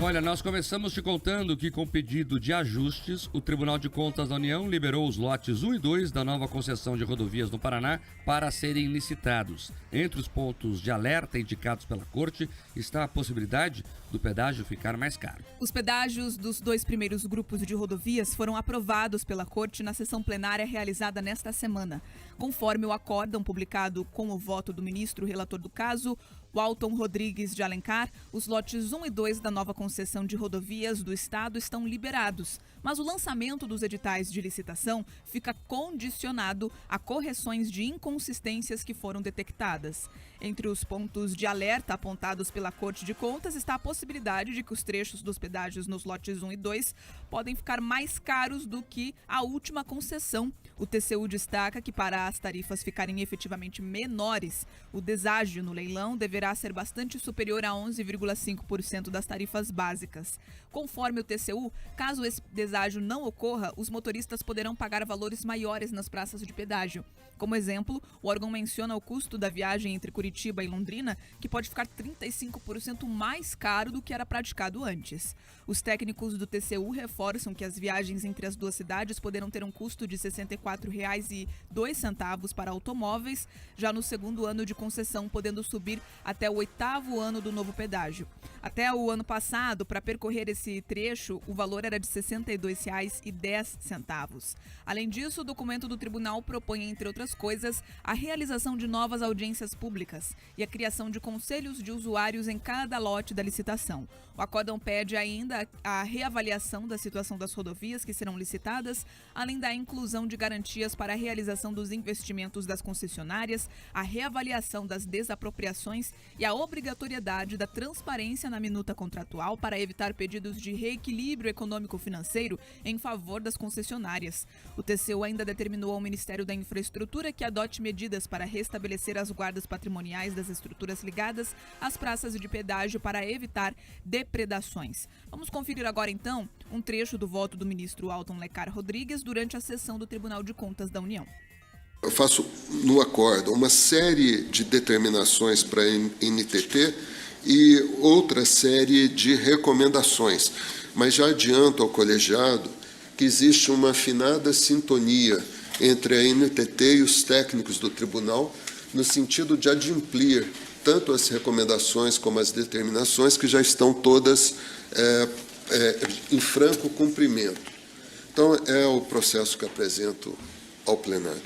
Olha, nós começamos te contando que, com pedido de ajustes, o Tribunal de Contas da União liberou os lotes 1 e 2 da nova concessão de rodovias no Paraná para serem licitados. Entre os pontos de alerta indicados pela Corte está a possibilidade do pedágio ficar mais caro. Os pedágios dos 2 primeiros grupos de rodovias foram aprovados pela Corte na sessão plenária realizada nesta semana. Conforme o acórdão publicado com o voto do ministro relator do caso, Walton Rodrigues de Alencar, os lotes 1 e 2 da nova concessão de rodovias do Estado estão liberados, mas o lançamento dos editais de licitação fica condicionado a correções de inconsistências que foram detectadas. Entre os pontos de alerta apontados pela Corte de Contas está a possibilidade de que os trechos dos pedágios nos lotes 1 e 2 podem ficar mais caros do que a última concessão. O TCU destaca que, para as tarifas ficarem efetivamente menores, o deságio no leilão deverá ser bastante superior a 11,5% das tarifas básicas. Conforme o TCU, caso esse deságio não ocorra, os motoristas poderão pagar valores maiores nas praças de pedágio. Como exemplo, o órgão menciona o custo da viagem entre Curitiba e Londrina, que pode ficar 35% mais caro do que era praticado antes. Os técnicos do TCU reforçam que as viagens entre as duas cidades poderão ter um custo de R$ 64,02 para automóveis, já no segundo ano de concessão, podendo subir até o 8º ano do novo pedágio. Até o ano passado, para percorrer esse trecho, o valor era de R$ 62,10. Além disso, o documento do tribunal propõe, entre outras coisas, a realização de novas audiências públicas e a criação de conselhos de usuários em cada lote da licitação. O acórdão pede ainda a reavaliação da situação das rodovias que serão licitadas, além da inclusão de garantias para a realização dos investimentos das concessionárias, a reavaliação das desapropriações e a obrigatoriedade da transparência na minuta contratual para evitar pedidos de reequilíbrio econômico-financeiro em favor das concessionárias. O TCU ainda determinou ao Ministério da Infraestrutura que adote medidas para restabelecer as guardas patrimoniais das estruturas ligadas às praças de pedágio para evitar depredações. Vamos conferir agora, então, um trecho do voto do ministro Walton Alencar Rodrigues durante a sessão do Tribunal de Contas da União. Eu faço no acordo uma série de determinações para a NTT e outra série de recomendações, mas já adianto ao colegiado que existe uma afinada sintonia entre a NTT e os técnicos do tribunal no sentido de adimplir tanto as recomendações como as determinações que já estão todas em franco cumprimento. Então, é o processo que apresento ao plenário.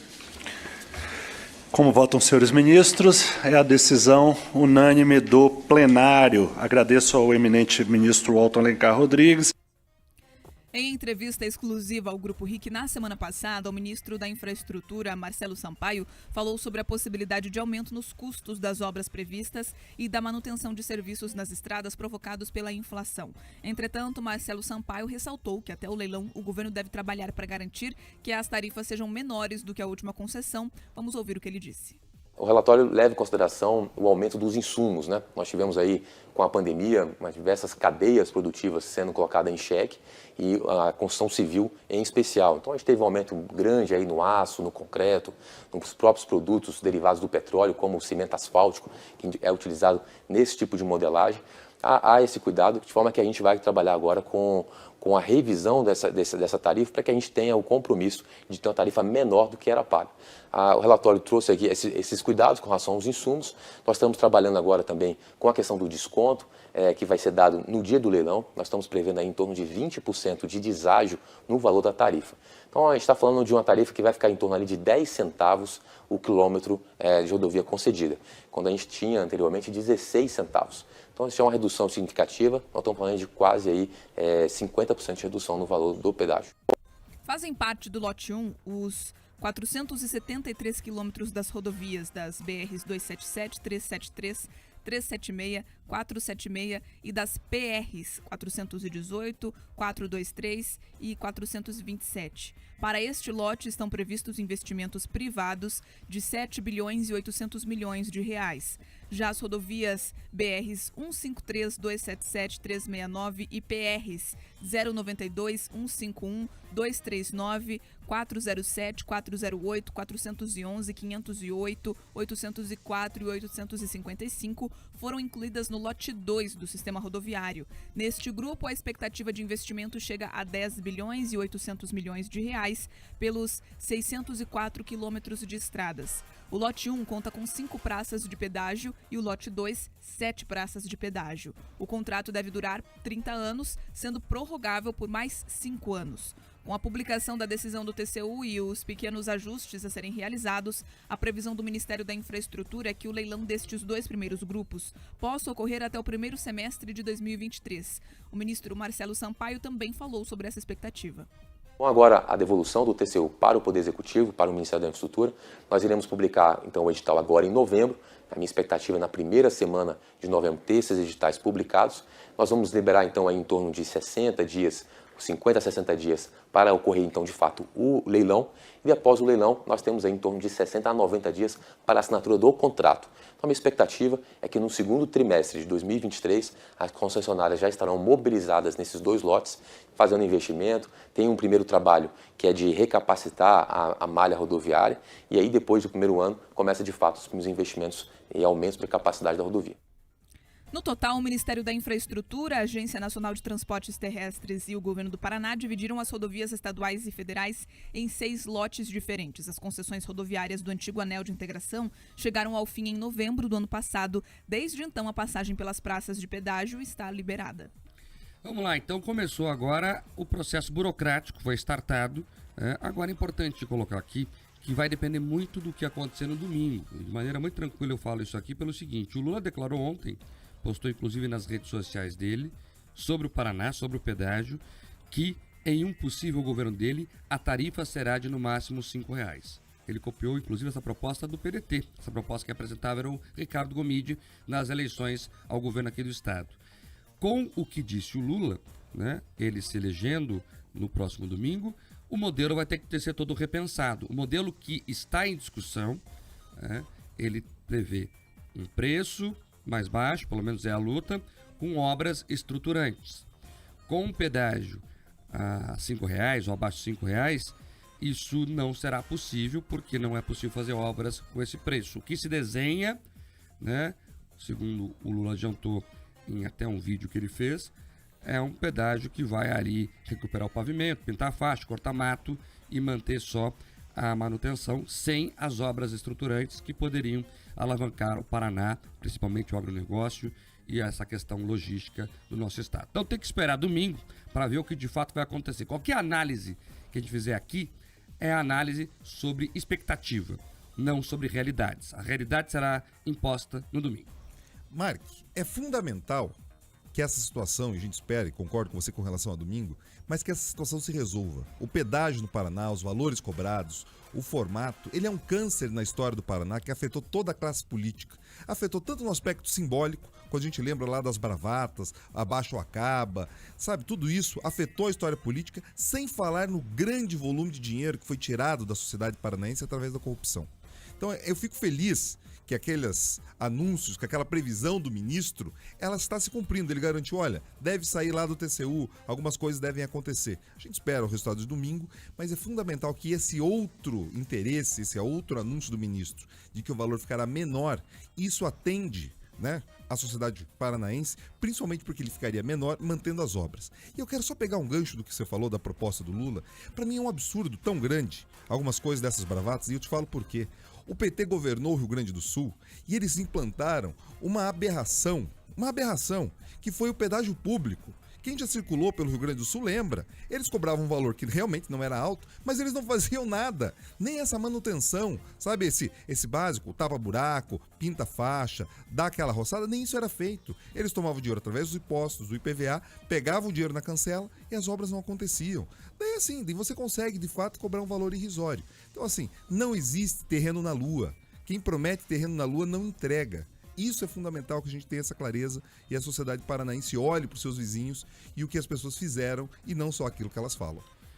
Como votam os senhores ministros, é a decisão unânime do plenário. Agradeço ao eminente ministro Walton Alencar Rodrigues. Em entrevista exclusiva ao Grupo RIC na semana passada, o ministro da Infraestrutura, Marcelo Sampaio, falou sobre a possibilidade de aumento nos custos das obras previstas e da manutenção de serviços nas estradas provocados pela inflação. Entretanto, Marcelo Sampaio ressaltou que até o leilão o governo deve trabalhar para garantir que as tarifas sejam menores do que a última concessão. Vamos ouvir o que ele disse. O relatório leva em consideração o aumento dos insumos, né? Nós tivemos aí, com a pandemia, diversas cadeias produtivas sendo colocadas em xeque e a construção civil em especial. Então a gente teve um aumento grande aí no aço, no concreto, nos próprios produtos derivados do petróleo, como o cimento asfáltico, que é utilizado nesse tipo de modelagem. Há esse cuidado, de forma que a gente vai trabalhar agora com a revisão dessa tarifa para que a gente tenha o compromisso de ter uma tarifa menor do que era paga. O relatório trouxe aqui esses cuidados com relação aos insumos. Nós estamos trabalhando agora também com a questão do desconto, que vai ser dado no dia do leilão. Nós estamos prevendo aí em torno de 20% de deságio no valor da tarifa. Então a gente está falando de uma tarifa que vai ficar em torno ali de 10 centavos o quilômetro de rodovia concedida, quando a gente tinha anteriormente 16 centavos. Então, isso é uma redução significativa. Nós estamos falando de quase aí, 50% de redução no valor do pedágio. Fazem parte do lote 1 os 473 quilômetros das rodovias das BRs 277, 373, 376, 476 e das PRs 418, 423 e 427. Para este lote estão previstos investimentos privados de 7 bilhões e 800 milhões de reais. Já as rodovias BRs 153, 277, 369 e PRs 092, 151, 239, 407, 408, 411, 508, 804 e 855 foram incluídas no lote 2 do sistema rodoviário. Neste grupo, a expectativa de investimento chega a 10 bilhões e 800 milhões de reais pelos 604 quilômetros de estradas. O lote 1 conta com 5 praças de pedágio e o lote 2, 7 praças de pedágio. O contrato deve durar 30 anos, sendo prorrogável por mais 5 anos. Com a publicação da decisão do TCU e os pequenos ajustes a serem realizados, a previsão do Ministério da Infraestrutura é que o leilão destes 2 primeiros grupos possa ocorrer até o primeiro semestre de 2023. O ministro Marcelo Sampaio também falou sobre essa expectativa. Com agora a devolução do TCU para o Poder Executivo, para o Ministério da Infraestrutura, nós iremos publicar então o edital agora em novembro. A minha expectativa é na primeira semana de novembro ter esses editais publicados. Nós vamos liberar então aí em torno de 60 dias, 50 a 60 dias para ocorrer então de fato o leilão, e após o leilão nós temos aí em torno de 60 a 90 dias para a assinatura do contrato. Então a minha expectativa é que no segundo trimestre de 2023 as concessionárias já estarão mobilizadas nesses 2 lotes, fazendo investimento. Tem um primeiro trabalho que é de recapacitar a malha rodoviária, e aí depois do primeiro ano começa de fato os primeiros investimentos e aumentos de capacidade da rodovia. No total, o Ministério da Infraestrutura, a Agência Nacional de Transportes Terrestres e o Governo do Paraná dividiram as rodovias estaduais e federais em 6 lotes diferentes. As concessões rodoviárias do antigo Anel de Integração chegaram ao fim em novembro do ano passado. Desde então, a passagem pelas praças de pedágio está liberada. Vamos lá, então começou agora o processo burocrático, foi startado. Agora é importante colocar aqui que vai depender muito do que acontecer no domingo. De maneira muito tranquila eu falo isso aqui pelo seguinte: o Lula declarou ontem, postou inclusive nas redes sociais dele, sobre o Paraná, sobre o pedágio, que em um possível governo dele, a tarifa será de no máximo R$5. Ele copiou inclusive essa proposta do PDT, essa proposta que apresentava era o Ricardo Gomide nas eleições ao governo aqui do estado. Com o que disse o Lula, né, ele se elegendo no próximo domingo, o modelo vai ter que ser todo repensado. O modelo que está em discussão, ele prevê um preço mais baixo, pelo menos é a luta, com obras estruturantes. Com um pedágio a R$5 ou abaixo de R$5, isso não será possível, porque não é possível fazer obras com esse preço. O que se desenha, né, segundo o Lula adiantou em até um vídeo que ele fez, é um pedágio que vai ali recuperar o pavimento, pintar a faixa, cortar mato e manter só a manutenção, sem as obras estruturantes que poderiam alavancar o Paraná, principalmente o agronegócio e essa questão logística do nosso estado. Então tem que esperar domingo para ver o que de fato vai acontecer. Qualquer análise que a gente fizer aqui é análise sobre expectativa, não sobre realidades. A realidade será imposta no domingo. Mark, é fundamental que essa situação, e a gente espera e concordo com você com relação a domingo, mas que essa situação se resolva. O pedágio no Paraná, os valores cobrados, o formato, ele é um câncer na história do Paraná que afetou toda a classe política. Afetou tanto no aspecto simbólico, quando a gente lembra lá das bravatas, abaixo acaba, sabe, tudo isso afetou a história política, sem falar no grande volume de dinheiro que foi tirado da sociedade paranaense através da corrupção. Então eu fico feliz que aqueles anúncios, que aquela previsão do ministro, ela está se cumprindo. Ele garantiu, olha, deve sair lá do TCU, algumas coisas devem acontecer. A gente espera o resultado de domingo, mas é fundamental que esse outro interesse, esse outro anúncio do ministro, de que o valor ficará menor, isso atende, né, a sociedade paranaense, principalmente porque ele ficaria menor mantendo as obras. E eu quero só pegar um gancho do que você falou da proposta do Lula. Para mim é um absurdo tão grande algumas coisas dessas bravatas, e eu te falo por quê. O PT governou o Rio Grande do Sul e eles implantaram uma aberração, que foi o pedágio público. Quem já circulou pelo Rio Grande do Sul lembra. Eles cobravam um valor que realmente não era alto, mas eles não faziam nada. Nem essa manutenção, sabe? Esse básico, tapa-buraco, pinta-faixa, dá aquela roçada, nem isso era feito. Eles tomavam dinheiro através dos impostos, do IPVA, pegavam o dinheiro na cancela e as obras não aconteciam. Daí assim, você consegue de fato cobrar um valor irrisório. Então assim, não existe terreno na Lua. Quem promete terreno na Lua não entrega. Isso é fundamental, que a gente tenha essa clareza e a sociedade paranaense olhe para os seus vizinhos e o que as pessoas fizeram e não só aquilo que elas falam.